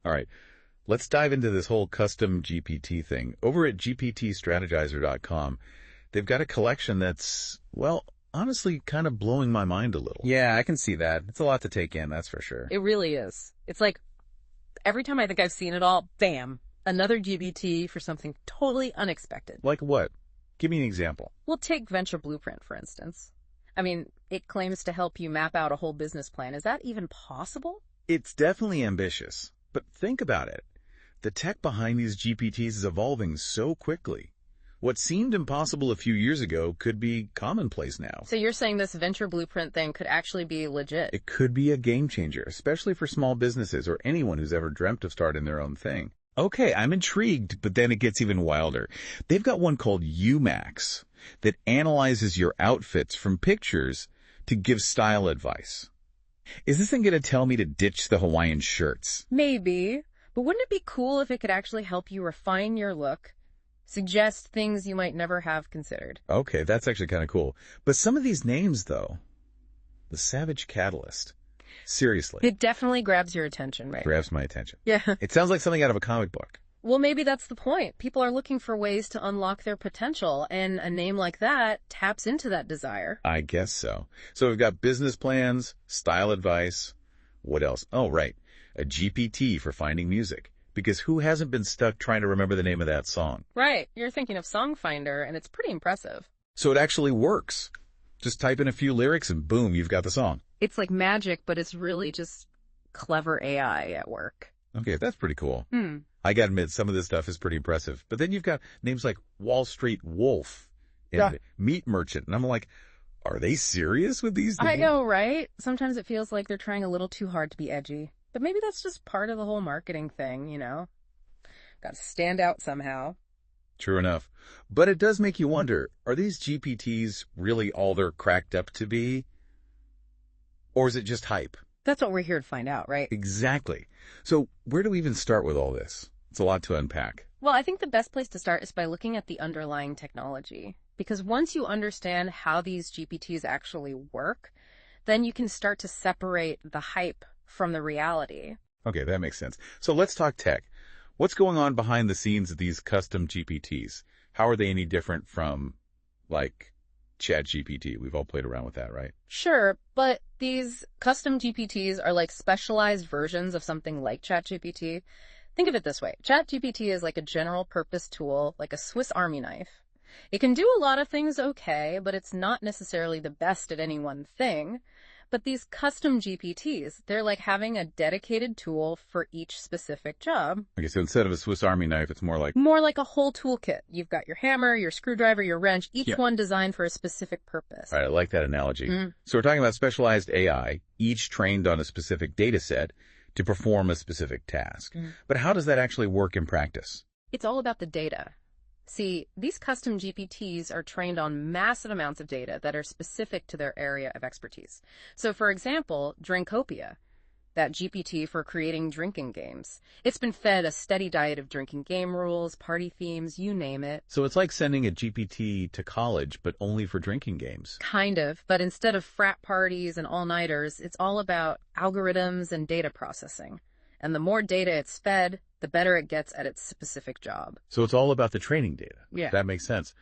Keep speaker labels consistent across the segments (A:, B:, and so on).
A: All right. Let's dive into this whole custom GPT thing. Over at GPTStrategyzer.com, they've got a collection that's, well, honestly kind of blowing my mind a little.
B: Yeah, I can see that. It's a lot to take in, that's for sure.
C: It really is. It's like every time I think I've seen it all, bam, another GPT for something totally unexpected.
A: Like what? Give me an example.
C: We'll take Venture Blueprint, for instance. I mean, it claims to help you map out a whole business plan. Is that even possible?
A: It's definitely ambitious, but think about it. The tech behind these GPTs is evolving so quickly. What seemed impossible a few years ago could be commonplace now.
C: So you're saying this Venture Blueprint thing could actually be legit?
A: It could be a game changer, especially for small businesses or anyone who's ever dreamt of starting their own thing. Okay, I'm intrigued, but then it gets even wilder. They've got one called UMax that analyzes your outfits from pictures to give style advice. Is this thing going to tell me to ditch the Hawaiian shirts?
C: Maybe. But wouldn't it be cool if it could actually help you refine your look, suggest things you might never have considered?
A: Okay, that's actually kind of cool. But some of these names, though, the Savage Catalyst. Seriously.
C: It definitely grabs your attention, right?
A: Grabs my attention.
C: Yeah.
A: It sounds like something out of a comic book.
C: Well, maybe that's the point. People are looking for ways to unlock their potential, and a name like that taps into that desire.
A: I guess so. So we've got business plans, style advice. What else? Oh, right. A GPT for finding music. Because who hasn't been stuck trying to remember the name of that song?
C: Right. You're thinking of Songfinder, and it's pretty impressive.
A: So it actually works. Just type in a few lyrics and boom, you've got the song.
C: It's like magic, but it's really just clever AI at work.
A: Okay, that's pretty cool. I gotta admit, some of this stuff is pretty impressive. But then you've got names like Wall Street Wolf and Meat Merchant. And I'm like, are they serious with these names?
C: I know, right? Sometimes it feels like they're trying a little too hard to be edgy. But maybe that's just part of the whole marketing thing, you know? Got to stand out somehow.
A: True enough. But it does make you wonder, are these GPTs really all they're cracked up to be? Or is it just hype?
C: That's what we're here to find out, right?
A: Exactly. So where do we even start with all this? It's a lot to unpack.
C: Well, I think the best place to start is by looking at the underlying technology. Because once you understand how these GPTs actually work, then you can start to separate the hype from the reality.
A: Okay, that makes sense. So let's talk tech. What's going on behind the scenes of these custom GPTs? How are they any different from, like, ChatGPT? We've all played around with that, right?
C: Sure, but these custom GPTs are like specialized versions of something like ChatGPT. Think of it this way. ChatGPT is like a general purpose tool, like a Swiss Army knife. It can do a lot of things okay, but it's not necessarily the best at any one thing. But these custom GPTs, they're like having a dedicated tool for each specific job.
A: Okay, so instead of a Swiss Army knife, it's more like
C: a whole toolkit. You've got your hammer, your screwdriver, your wrench, each one designed for a specific purpose.
A: All right, I like that analogy. So we're talking about specialized AI, each trained on a specific data set to perform a specific task. But how does that actually work in practice?
C: It's all about the data. See, these custom GPTs are trained on massive amounts of data that are specific to their area of expertise. So, for example, Drinkopia, that GPT for creating drinking games. It's been fed a steady diet of drinking game rules, party themes, you name it.
A: So it's like sending a GPT to college, but only for drinking games.
C: Kind of, but instead of frat parties and all-nighters, it's all about algorithms and data processing. And the more data it's fed, the better it gets at its specific job.
A: So it's all about the training data.
C: Yeah.
A: That makes sense.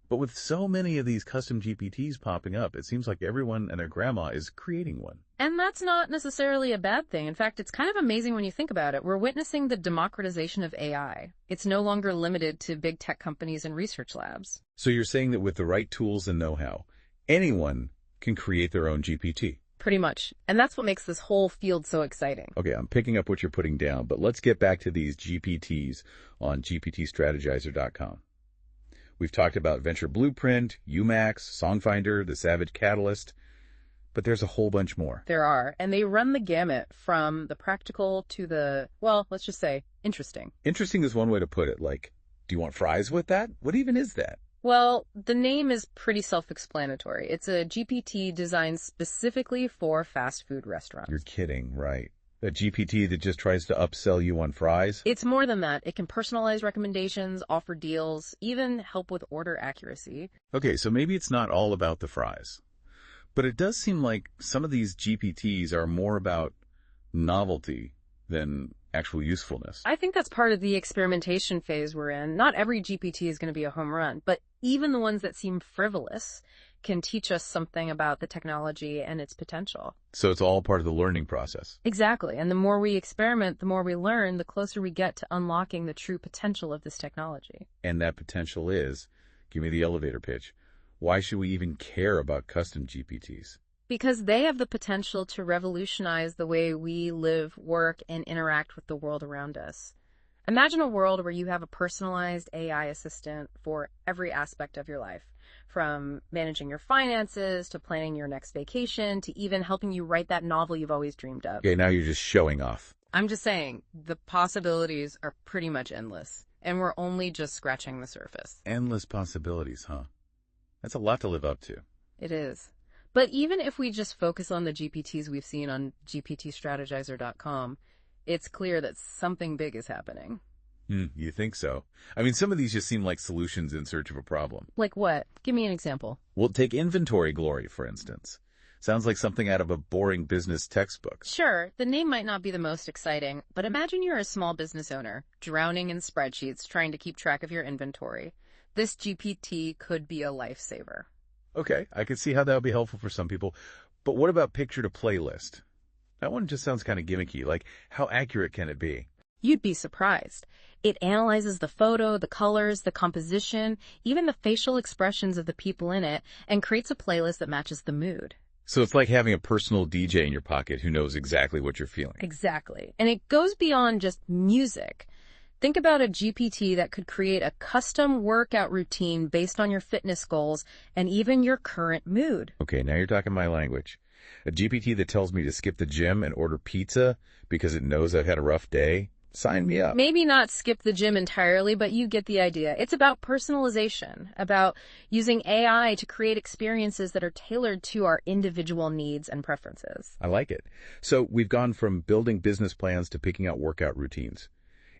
A: But with so many of these custom GPTs popping up, it seems like everyone and their grandma is creating one.
C: And that's not necessarily a bad thing. In fact, it's kind of amazing when you think about it. We're witnessing the democratization of AI. It's no longer limited to big tech companies and research labs.
A: So you're saying that with the right tools and know-how, anyone can create their own GPT?
C: Pretty much. And that's what makes this whole field so exciting.
A: Okay, I'm picking up what you're putting down, but let's get back to these GPTs on GPTStrategyzer.com. We've talked about Venture Blueprint, UMax, Songfinder, the Savage Catalyst, but there's a whole bunch more.
C: There are, and they run the gamut from the practical to the, well, let's just say, interesting.
A: Interesting is one way to put it. Like, do you want fries with that? What even is that?
C: Well, the name is pretty self-explanatory. It's a GPT designed specifically for fast food restaurants.
A: You're kidding, right? A GPT that just tries to upsell you on fries?
C: It's more than that. It can personalize recommendations, offer deals, even help with order accuracy.
A: Okay, so maybe it's not all about the fries. But it does seem like some of these GPTs are more about novelty than actual usefulness.
C: I think that's part of the experimentation phase we're in. Not every GPT is going to be a home run, but even the ones that seem frivolous can teach us something about the technology and its potential.
A: So it's all part of the learning process.
C: Exactly. And the more we experiment, the more we learn, the closer we get to unlocking the true potential of this technology.
A: And that potential is, give me the elevator pitch, why should we even care about custom GPTs?
C: Because they have the potential to revolutionize the way we live, work, and interact with the world around us. Imagine a world where you have a personalized AI assistant for every aspect of your life, from managing your finances to planning your next vacation to even helping you write that novel you've always dreamed of.
A: Okay, now you're just showing off.
C: I'm just saying, the possibilities are pretty much endless, and we're only just scratching the surface.
A: Endless possibilities, huh? That's a lot to live up to.
C: It is. But even if we just focus on the GPTs we've seen on GPTStrategyzer.com, it's clear that something big is happening.
A: You think so? I mean, some of these just seem like solutions in search of a problem.
C: Like what? Give me an example.
A: Well, take inventory glory, for instance. Sounds like something out of a boring business textbook.
C: Sure, the name might not be the most exciting, but imagine you're a small business owner, drowning in spreadsheets trying to keep track of your inventory. This GPT could be a lifesaver.
A: Okay, I can see how that would be helpful for some people. But what about picture to playlist? That one just sounds kind of gimmicky. Like, how accurate can it be?
C: You'd be surprised. It analyzes the photo, the colors, the composition, even the facial expressions of the people in it, and creates a playlist that matches the mood.
A: So it's like having a personal DJ in your pocket who knows exactly what you're feeling.
C: Exactly. And it goes beyond just music. Think about a GPT that could create a custom workout routine based on your fitness goals and even your current mood.
A: Okay, now you're talking my language. A GPT that tells me to skip the gym and order pizza because it knows I've had a rough day? Sign me up.
C: Maybe not skip the gym entirely, but you get the idea. It's about personalization, about using AI to create experiences that are tailored to our individual needs and preferences.
A: I like it. So we've gone from building business plans to picking out workout routines.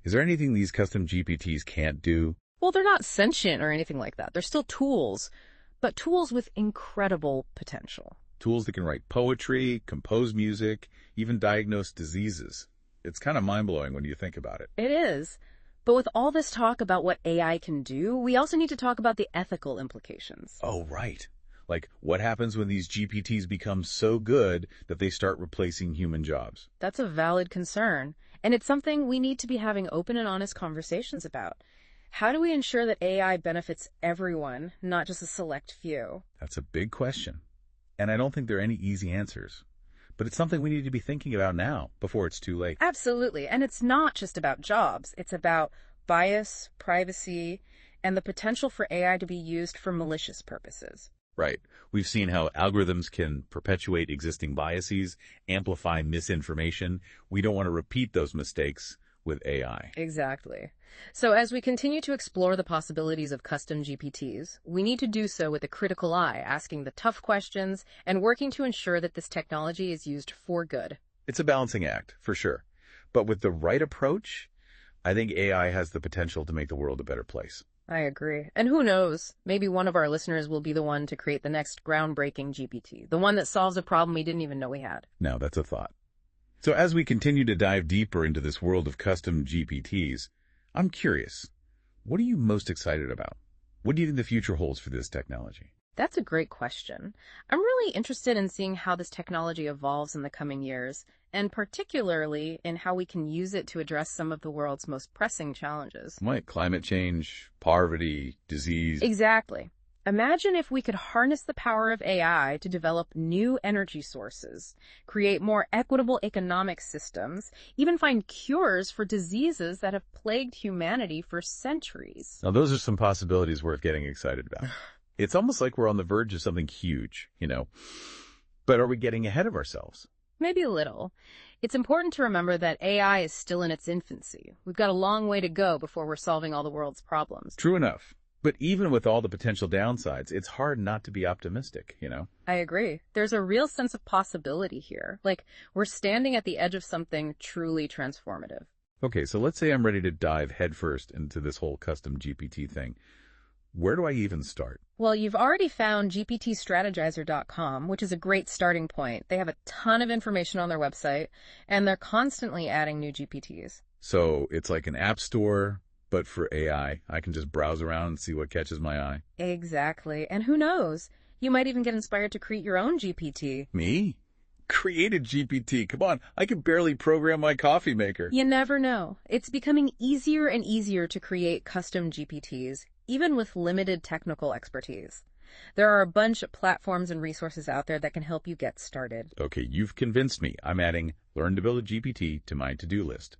A: Is there anything these custom GPTs can't do?
C: Well, they're not sentient or anything like that. They're still tools, but tools with incredible potential.
A: Tools that can write poetry, compose music, even diagnose diseases. It's kind of mind-blowing when you think about it.
C: It is. But with all this talk about what AI can do, we also need to talk about the ethical implications.
A: Oh, right. Like, what happens when these GPTs become so good that they start replacing human jobs?
C: That's a valid concern, and it's something we need to be having open and honest conversations about. How do we ensure that AI benefits everyone, not just a select few?
A: That's a big question. And I don't think there are any easy answers. But it's something we need to be thinking about now, before it's too late.
C: Absolutely. And it's not just about jobs. It's about bias, privacy, and the potential for AI to be used for malicious purposes.
A: Right. We've seen how algorithms can perpetuate existing biases, amplify misinformation. We don't want to repeat those mistakes with AI.
C: Exactly. So as we continue to explore the possibilities of custom GPTs, we need to do so with a critical eye, asking the tough questions and working to ensure that this technology is used for good.
A: It's a balancing act, for sure. But with the right approach, I think AI has the potential to make the world a better place.
C: I agree. And who knows, maybe one of our listeners will be the one to create the next groundbreaking GPT, the one that solves a problem we didn't even know we had.
A: Now, that's a thought. So as we continue to dive deeper into this world of custom GPTs, I'm curious, what are you most excited about? What do you think the future holds for this technology?
C: That's a great question. I'm really interested in seeing how this technology evolves in the coming years, and particularly in how we can use it to address some of the world's most pressing challenges.
A: Like climate change, poverty, disease.
C: Exactly. Imagine if we could harness the power of AI to develop new energy sources, create more equitable economic systems, even find cures for diseases that have plagued humanity for centuries.
A: Now, those are some possibilities worth getting excited about. It's almost like we're on the verge of something huge, But are we getting ahead of ourselves?
C: Maybe a little. It's important to remember that AI is still in its infancy. We've got a long way to go before we're solving all the world's problems.
A: True enough. But even with all the potential downsides, it's hard not to be optimistic,
C: I agree. There's a real sense of possibility here. Like, we're standing at the edge of something truly transformative.
A: Okay, so let's say I'm ready to dive headfirst into this whole custom GPT thing. where do I even start?
C: Well, you've already found GPTStrategyzer.com, which is a great starting point. They have a ton of information on their website, and they're constantly adding new GPTs.
A: So it's like an app store, but for AI. I can just browse around and see what catches my eye.
C: Exactly. And who knows? You might even get inspired to create your own GPT.
A: Me? Create a GPT? Come on, I can barely program my coffee maker.
C: You never know. It's becoming easier and easier to create custom GPTs, even with limited technical expertise. There are a bunch of platforms and resources out there that can help you get started.
A: Okay, you've convinced me. I'm adding Learn to Build a GPT to my to-do list,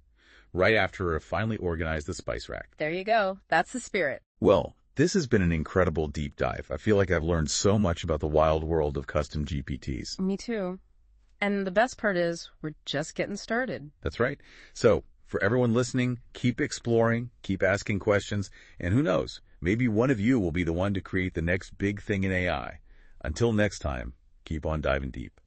A: right after I've finally organized the spice rack.
C: There you go. That's the spirit.
A: Well, this has been an incredible deep dive. I feel like I've learned so much about the wild world of custom GPTs.
C: Me too. And the best part is, we're just getting started.
A: That's right. So, for everyone listening, keep exploring, keep asking questions, and who knows, maybe one of you will be the one to create the next big thing in AI. Until next time, keep on diving deep.